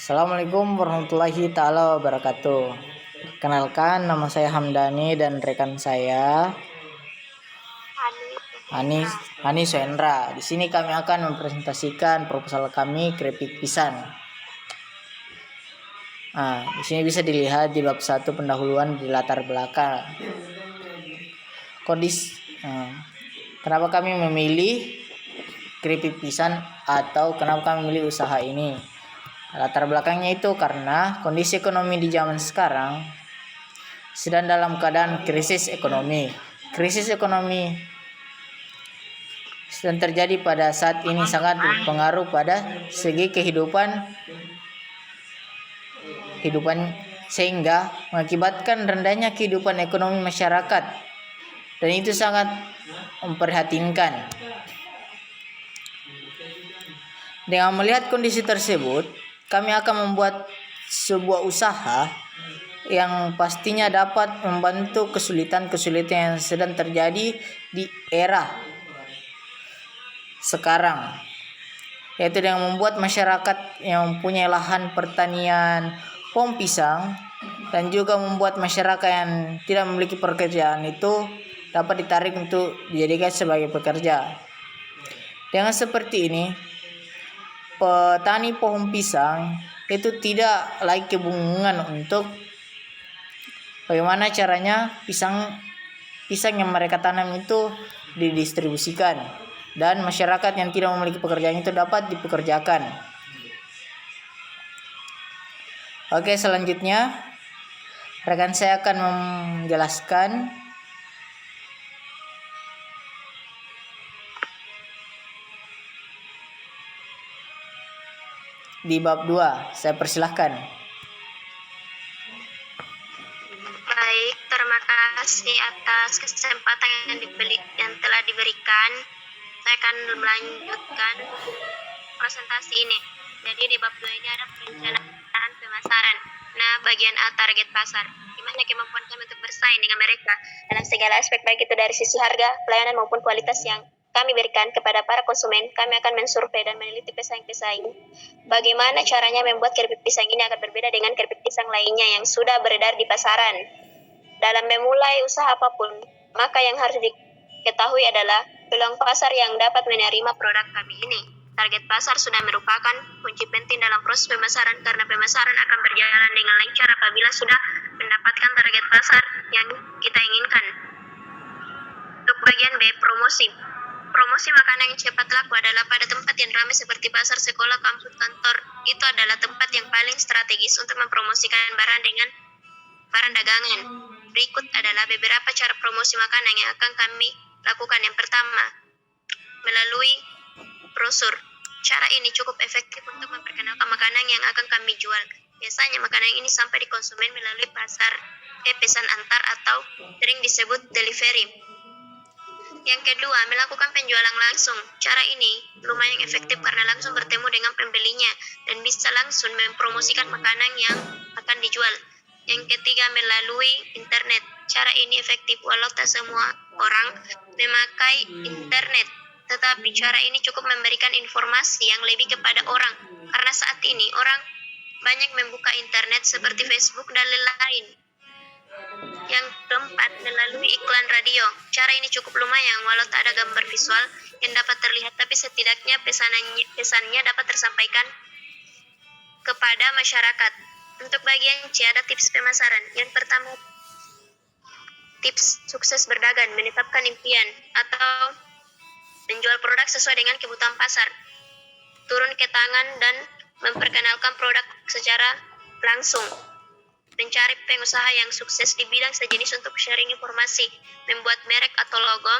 Assalamualaikum warahmatullahi taala wabarakatuh. Kenalkan, nama saya Hamdani dan rekan saya Ani Suendra. Di sini kami akan mempresentasikan proposal kami keripik pisang. Di sini bisa dilihat di bab 1 pendahuluan di latar belakang. Kenapa kami memilih keripik pisang atau kenapa kami memilih usaha ini? Latar belakangnya itu karena kondisi ekonomi di zaman sekarang sedang dalam keadaan krisis ekonomi. Krisis ekonomi sedang terjadi pada saat ini sangat berpengaruh pada segi kehidupan sehingga mengakibatkan rendahnya kehidupan ekonomi masyarakat, dan itu sangat memprihatinkan. Dengan melihat kondisi tersebut, kami akan membuat sebuah usaha yang pastinya dapat membantu kesulitan-kesulitan yang sedang terjadi di era sekarang, yaitu dengan membuat masyarakat yang mempunyai lahan pertanian pohon pisang dan juga membuat masyarakat yang tidak memiliki pekerjaan itu dapat ditarik untuk dijadikan sebagai pekerja. Dengan seperti ini, petani pohon pisang itu tidak lagi kebingungan untuk bagaimana caranya pisang yang mereka tanam itu didistribusikan, dan masyarakat yang tidak memiliki pekerjaan itu dapat dipekerjakan. Oke, selanjutnya rekan saya akan menjelaskan di bab 2. Saya persilahkan. Baik, terima kasih atas kesempatan yang telah diberikan. Saya akan melanjutkan presentasi ini. Jadi di bab 2 ini ada perencanaan pemasaran. Nah, bagian A, target pasar. Gimana kemampuan kami untuk bersaing dengan mereka dalam segala aspek, baik itu dari sisi harga, pelayanan maupun kualitas yang kami berikan kepada para konsumen. Kami akan mensurvei dan meneliti pesaing-pesaing. Bagaimana caranya membuat keripik pisang ini akan berbeda dengan keripik pisang lainnya yang sudah beredar di pasaran. Dalam memulai usaha apapun, maka yang harus diketahui adalah peluang pasar yang dapat menerima produk kami ini. Target pasar sudah merupakan kunci penting dalam proses pemasaran, karena pemasaran akan berjalan dengan lancar apabila sudah mendapatkan target pasar yang kita inginkan. Untuk bagian B, promosi. Promosi makanan yang cepat laku adalah pada tempat yang ramai seperti pasar, sekolah, kampus, kantor. Itu adalah tempat yang paling strategis untuk mempromosikan barang dagangan. Berikut adalah beberapa cara promosi makanan yang akan kami lakukan. Yang pertama, melalui brosur. Cara ini cukup efektif untuk memperkenalkan makanan yang akan kami jual. Biasanya makanan ini sampai di konsumen melalui pesan antar atau sering disebut delivery. Yang kedua, melakukan penjualan langsung. Cara ini lumayan efektif karena langsung bertemu dengan pembelinya dan bisa langsung mempromosikan makanan yang akan dijual. Yang ketiga, melalui internet. Cara ini efektif walau tak semua orang memakai internet, tetapi cara ini cukup memberikan informasi yang lebih kepada orang, karena saat ini orang banyak membuka internet seperti Facebook dan lain-lain. Yang keempat, melalui iklan radio. Cara ini cukup lumayan walau tak ada gambar visual yang dapat terlihat, tapi setidaknya pesannya dapat tersampaikan kepada masyarakat. Untuk bagian C, ada tips pemasaran. Yang pertama, tips sukses berdagang, menetapkan impian atau menjual produk sesuai dengan kebutuhan pasar. Turun ke tangan dan memperkenalkan produk secara langsung. Mencari pengusaha yang sukses di bidang sejenis untuk sharing informasi. Membuat merek atau logo.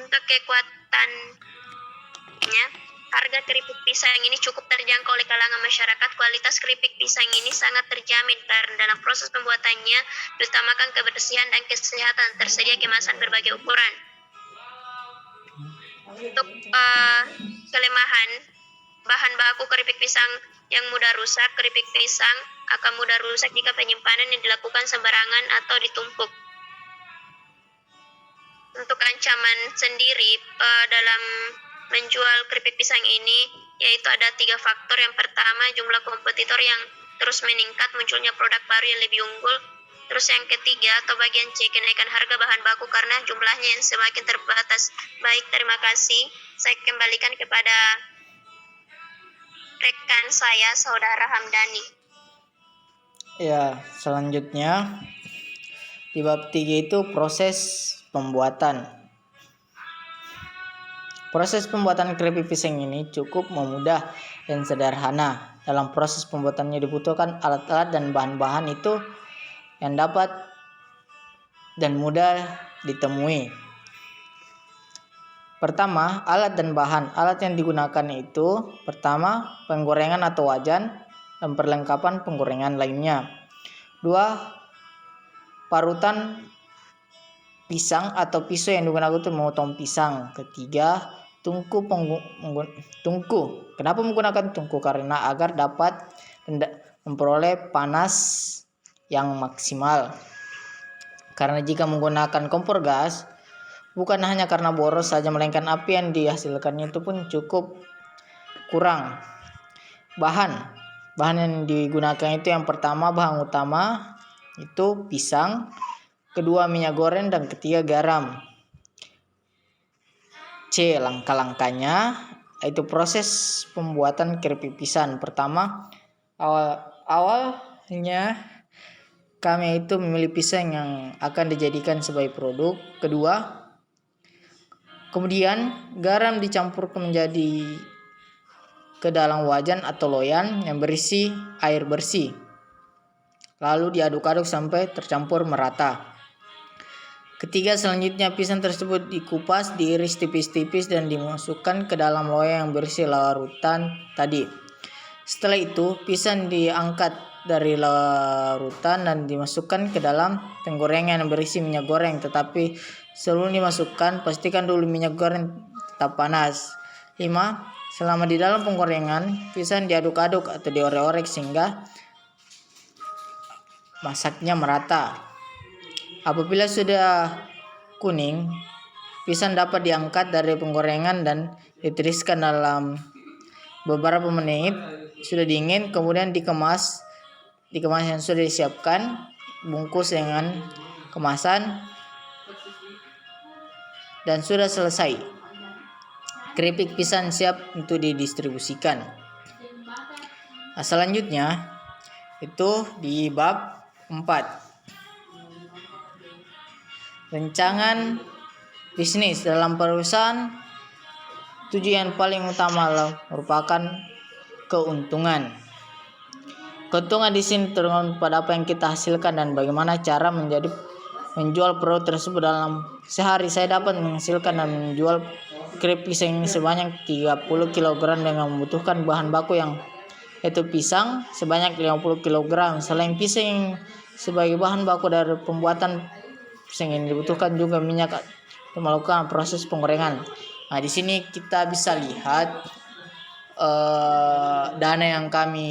Untuk kekuatannya, harga keripik pisang ini cukup terjangkau oleh kalangan masyarakat. Kualitas keripik pisang ini sangat terjamin karena dalam proses pembuatannya diutamakan kebersihan dan kesehatan. Tersedia kemasan berbagai ukuran. Untuk kelemahan, bahan baku keripik pisang yang mudah rusak. Keripik pisang akan mudah rusak jika penyimpanan yang dilakukan sembarangan atau ditumpuk. Untuk ancaman sendiri, dalam menjual keripik pisang ini, yaitu ada 3 faktor. Yang pertama, jumlah kompetitor yang terus meningkat, munculnya produk baru yang lebih unggul. Terus yang ketiga atau bagian C, kenaikan harga bahan baku karena jumlahnya yang semakin terbatas. Baik, terima kasih. Saya kembalikan kepada rekan saya, Saudara Hamdani. Ya, selanjutnya di bab 3 itu proses pembuatan. Proses pembuatan keripik pisang ini cukup memudah dan sederhana. Dalam proses pembuatannya dibutuhkan alat-alat dan bahan-bahan itu yang dapat dan mudah ditemui. Pertama, alat dan bahan. Alat yang digunakan itu pertama, penggorengan atau wajan dan perlengkapan penggorengan lainnya. 2, parutan pisang atau pisau yang digunakan untuk memotong pisang. Ketiga, tungku. Kenapa menggunakan tungku? Karena agar dapat memperoleh panas yang maksimal. Karena jika menggunakan kompor gas, bukan hanya karena boros saja, melainkan api yang dihasilkannya itu pun cukup kurang. Bahan yang digunakan itu yang pertama, bahan utama itu pisang, kedua minyak goreng, dan ketiga garam. C, langkah-langkahnya itu proses pembuatan keripik pisang. Pertama, awalnya kami itu memilih pisang yang akan dijadikan sebagai produk. Kedua, kemudian garam dicampur menjadi ke dalam wajan atau loyang yang berisi air bersih. Lalu diaduk-aduk sampai tercampur merata. Ketiga, selanjutnya pisang tersebut dikupas, diiris tipis-tipis dan dimasukkan ke dalam loyang yang berisi larutan tadi. Setelah itu, pisang diangkat dari larutan dan dimasukkan ke dalam penggorengan yang berisi minyak goreng. Tetapi sebelum dimasukkan, pastikan dulu minyak goreng tetap panas. 5, selama di dalam penggorengan, pisang diaduk-aduk atau diorek-orek sehingga masaknya merata. Apabila sudah kuning, pisang dapat diangkat dari penggorengan dan ditiriskan dalam beberapa menit. Sudah dingin, kemudian dikemas yang sudah disiapkan, bungkus dengan kemasan, dan sudah selesai. Keripik pisang siap untuk didistribusikan. Nah, selanjutnya itu di bab 4. Rancangan bisnis dalam perusahaan. Tujuan paling utama merupakan keuntungan. Keuntungan di sini tergantung pada apa yang kita hasilkan dan bagaimana cara menjual produk tersebut. Dalam sehari saya dapat menghasilkan dan menjual keripik pisang ini sebanyak 30 kg dengan membutuhkan bahan baku yang yaitu pisang sebanyak 50 kg. Selain pisang sebagai bahan baku dari pembuatan pisang ini dibutuhkan juga minyak untuk melakukan proses penggorengan. Nah, di sini kita bisa lihat dana yang kami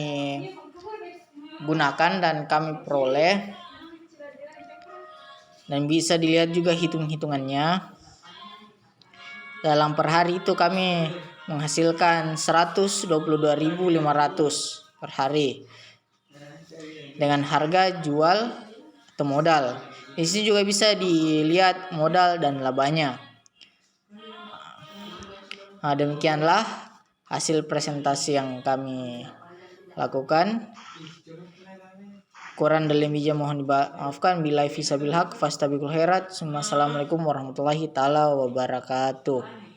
gunakan dan kami peroleh, dan bisa dilihat juga hitung-hitungannya. Dalam per hari itu kami menghasilkan 122.500 per hari dengan harga jual atau modal. Di sini juga bisa dilihat modal dan labanya. Nah, demikianlah hasil presentasi yang kami lakukan. Kurang dan lebihnya mohon dimaafkan. Billahi fisabilil haq fastabiqul khairat. Assalamualaikum warahmatullahi taala wabarakatuh.